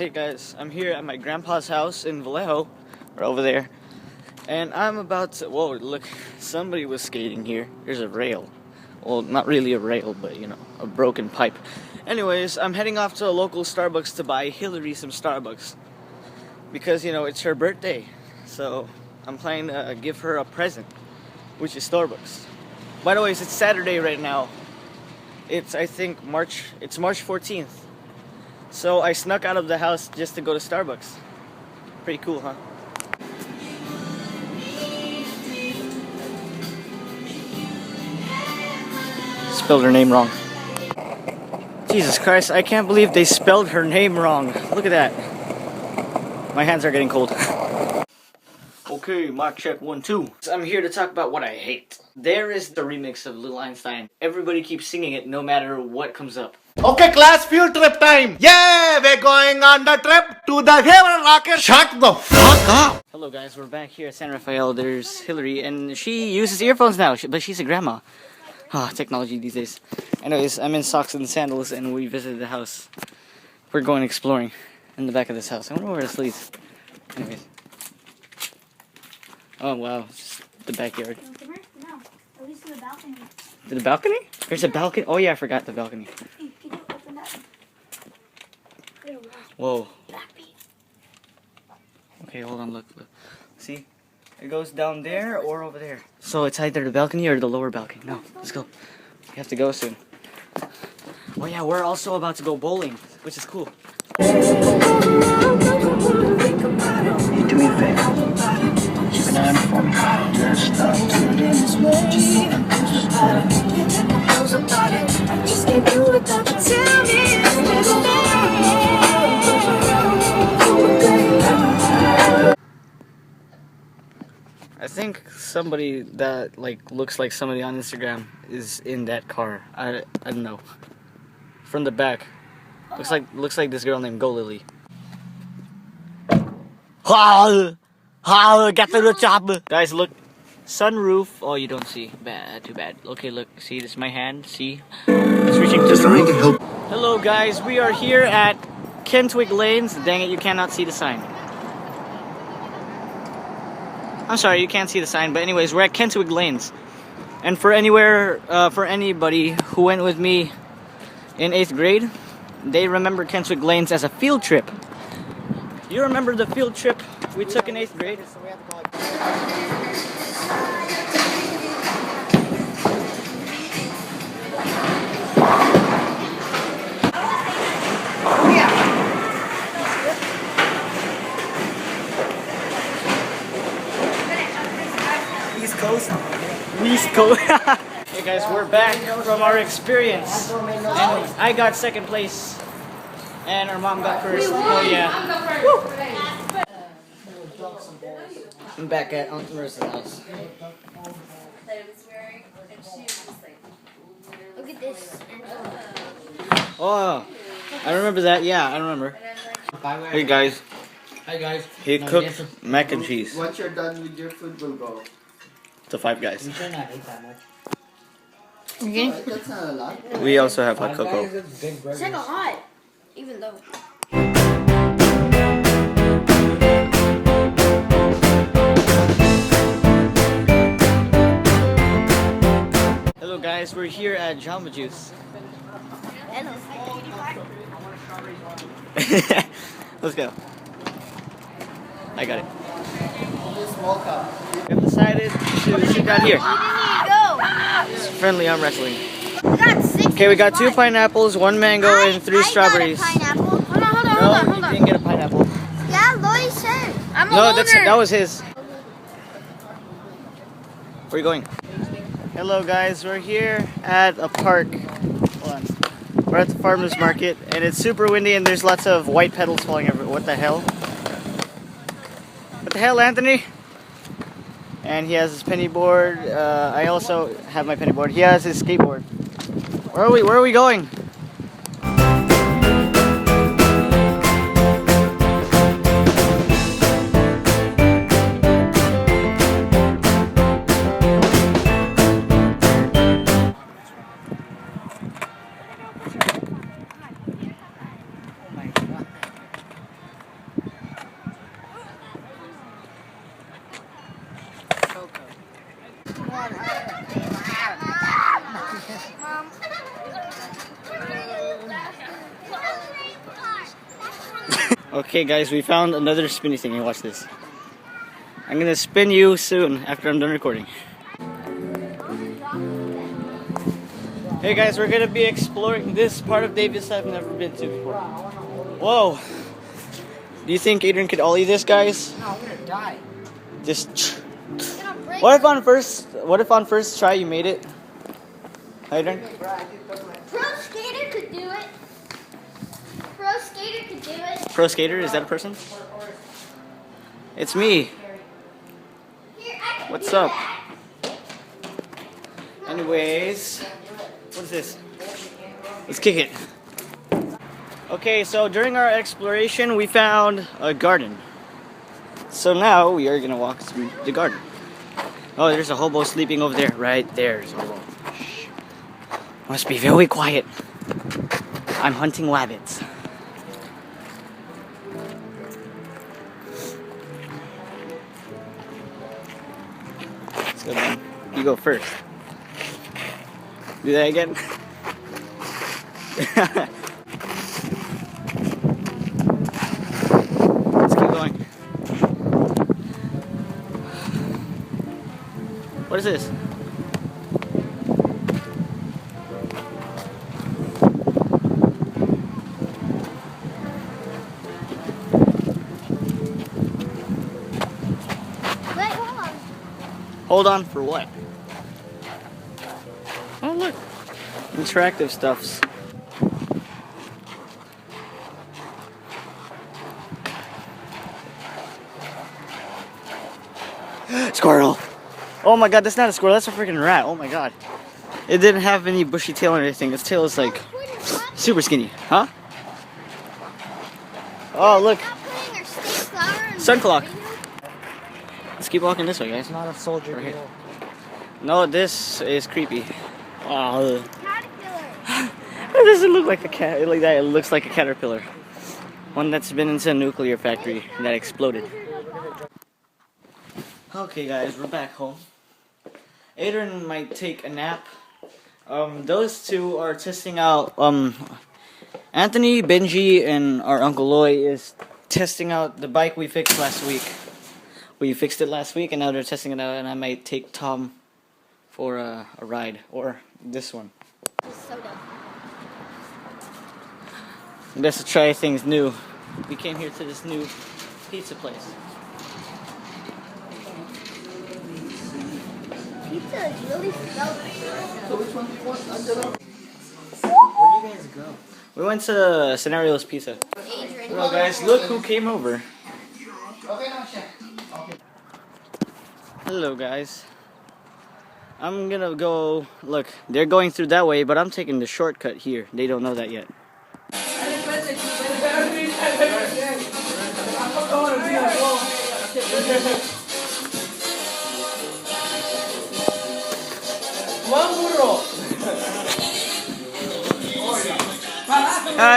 Okay guys, I'm here at my grandpa's house in Vallejo, or over there, and I'm about to, whoa, look, somebody was skating here. There's a rail. Well, not really a rail, but you know, a broken pipe. Anyways, I'm heading off to a local Starbucks to buy Hillary some Starbucks. Because, you know, it's her birthday. So, I'm planning to give her a present, which is Starbucks. By the way, it's Saturday right now. It's, I think, March 14th. So I snuck out of the house just to go to Starbucks. Pretty cool, huh? Spelled her name wrong. Jesus Christ, I can't believe they spelled her name wrong. Look at that. My hands are getting cold. Okay, mic check 1, 2. So I'm here to talk about what I hate. There is the remix of Little Einstein. Everybody keeps singing it no matter what comes up. Okay, class, field trip time. Yeah, we're going on the trip to the Heaven Rocket. Shut the fuck up. Hello guys, we're back here at San Rafael. There's Hillary, and she uses earphones now, but she's a grandma. Ah, technology these days. Anyways, I'm in socks and sandals, and we visited the house. We're going exploring in the back of this house. I wonder where this leads. Anyways. Oh wow, it's just the backyard. No, at least to the balcony. To the balcony? There's a balcony? Oh yeah, I forgot the balcony. Can you open that? Whoa. Okay, hold on, look. See? It goes down there or over there. So it's either the balcony or the lower balcony. No, let's go. We have to go soon. Oh yeah, we're also about to go bowling, which is cool. You do me a favor. Keep an eye for me. Just stop I think somebody that looks like somebody on Instagram is in that car. I don't know. From the back. Looks like this girl named Go Lily. Get to the chopper. Guys, look. Sunroof. Oh, you don't see. Bad, too bad. Okay, look. See, this is my hand. See? It's reaching to the roof. Hello, guys. We are here at Kentwig Lanes. Dang it, you cannot see the sign. I'm sorry, you can't see the sign. But anyways, we're at Kentwig Lanes. And for anybody who went with me in 8th grade, they remember Kentwig Lanes as a field trip. You remember the field trip we took in 8th grade? East Coast. Hey guys, we're back from our experience, and I got second place, and our mom got first. Oh yeah. Woo. I'm back at Aunt Marissa's house. Look at this. Oh, I remember that. Yeah, I remember. Hey guys. Hi guys. He cooked mac and cheese. Once you're done with your food, we'll go. To 5 Guys. Okay. That's not a lot. We also have hot cocoa. It's like a hot, even though. Hello guys, we're here at Jamba Juice. Let's go. I got it. Small cup. We have decided to sit down here. Go. It's friendly arm wrestling. We got 6. Okay, we got 2 pineapples, 1 mango, and 3 strawberries. I got a pineapple. Hold on. No, you didn't get a pineapple. Yeah, Lloyd said. I'm a No, holder. that was his. Where are you going? Hello guys, we're here at a park. Hold on. We're at the farmer's market, and it's super windy, and there's lots of white petals falling everywhere. What the hell? What the hell, Anthony? And he has his penny board. I also have my penny board. He has his skateboard. Where are we going? Okay guys, we found another spinny thing. Watch this. I'm gonna spin you soon after I'm done recording. Hey guys, we're gonna be exploring this part of Davis I've never been to before. Whoa! Do you think Adrian could ollie this, guys? No, I'm gonna die. Just. What if on first try you made it? Adrian? Pro skater could do it. Pro skater could do it. Pro skater? Is that a person? It's me. Here, I can What's do up? that. Anyways, what is this? Let's kick it. Okay, so during our exploration, we found a garden. So now we are gonna walk through the garden. Oh, there's a hobo sleeping over there. Right there's a hobo. Shh. Must be very quiet. I'm hunting rabbits. Let's go, man. You go first. Do that again. Let's keep going. What is this? Wait, hold on. Hold on for what? Oh look, interactive stuffs. Squirrel! Oh my god, that's not a squirrel, that's a freaking rat. Oh my god. It didn't have any bushy tail or anything. Its tail is like super skinny. Huh? Oh look, sun clock. Let's keep walking this way, guys. Not a soldier. Right here. No, this is creepy. Oh, Caterpillar. it doesn't look like a cat like that. It looks like a caterpillar. One that's been into a nuclear factory that exploded. Okay guys, we're back home. Adrian might take a nap. Those two are testing out, Anthony, Benji, and our Uncle Loy is testing out the bike we fixed last week. We fixed it last week and now they're testing it out, and I might take Tom for a ride, or this one. Soda. Best to try things new. We came here to this new pizza place. Pizza is really spelled. Where'd you guys go? We went to Scenario's Pizza. Adrian. Well guys, look who came over. Hello guys. I'm gonna go, look, they're going through that way, but I'm taking the shortcut here. They don't know that yet.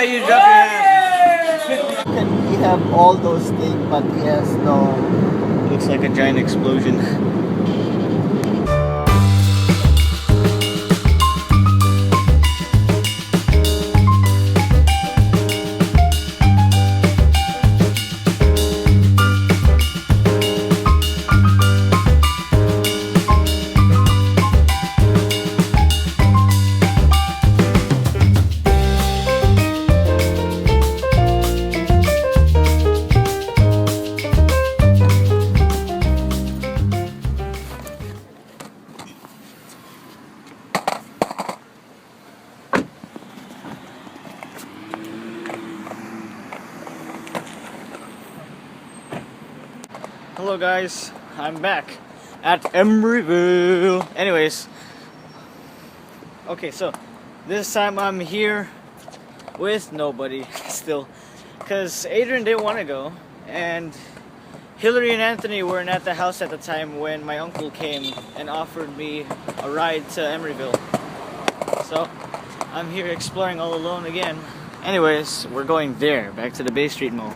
You drop your hand. We have all those things, but he has no. Looks like a giant explosion. Hello guys, I'm back at Emeryville. Anyways, okay, so this time I'm here with nobody still, because Adrian didn't want to go, and Hillary and Anthony weren't at the house at the time when my uncle came and offered me a ride to Emeryville. So I'm here exploring all alone again. Anyways, we're going there, back to the Bay Street Mall.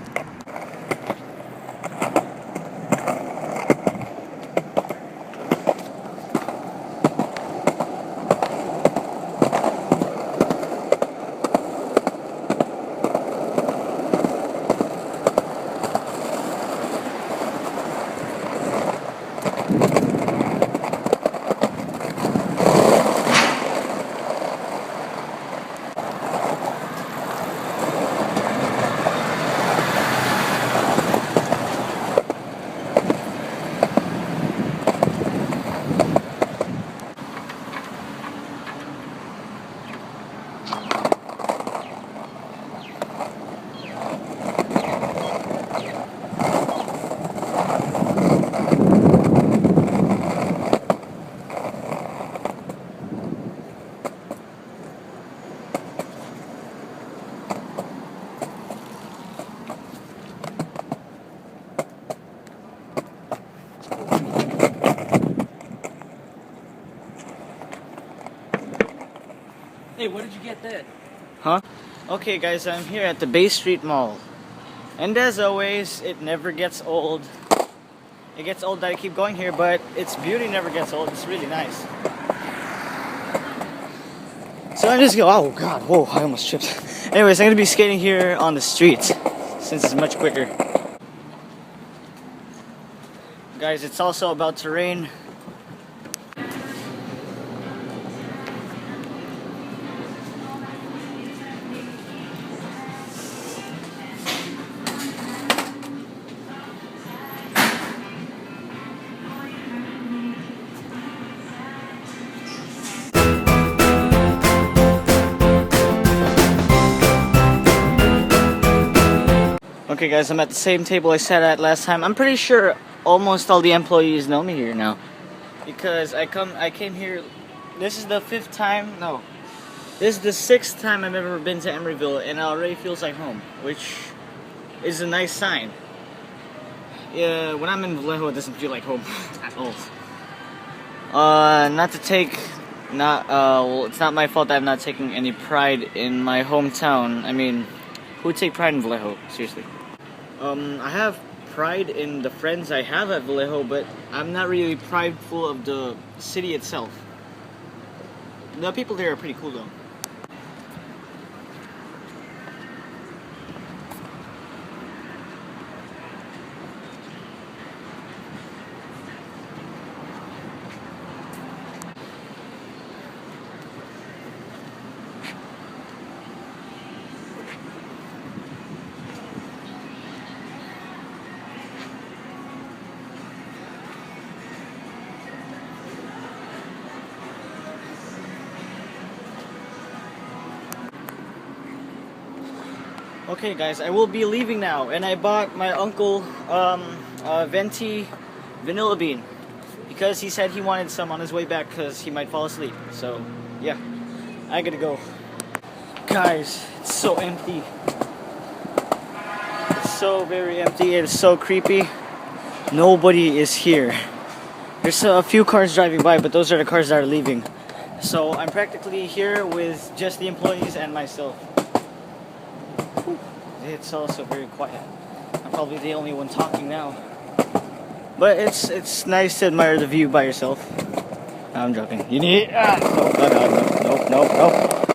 Hey, where did you get that? Huh? Okay, guys, I'm here at the Bay Street Mall. And as always, it never gets old. It gets old that I keep going here, but its beauty never gets old. It's really nice. So I'm just going, oh god, whoa, I almost tripped. Anyways, I'm gonna be skating here on the streets since it's much quicker. Guys, it's also about to rain. Okay guys, I'm at the same table I sat at last time. I'm pretty sure almost all the employees know me here now. Because I came here, this is the 5th time, no. This is the 6th time I've ever been to Emeryville and it already feels like home, which is a nice sign. Yeah, when I'm in Vallejo it doesn't feel like home at all. Well, it's not my fault that I'm not taking any pride in my hometown. I mean, who would take pride in Vallejo? Seriously. I have pride in the friends I have at Vallejo, but I'm not really prideful of the city itself. The people there are pretty cool though. Okay guys, I will be leaving now, and I bought my uncle venti vanilla bean because he said he wanted some on his way back because he might fall asleep. So yeah, I gotta go. Guys, it's so empty. It's so very empty. It's so creepy. Nobody is here. There's a few cars driving by, but those are the cars that are leaving. So I'm practically here with just the employees and myself. It's also very quiet. I'm probably the only one talking now. But it's nice to admire the view by yourself. I'm joking. You need nope.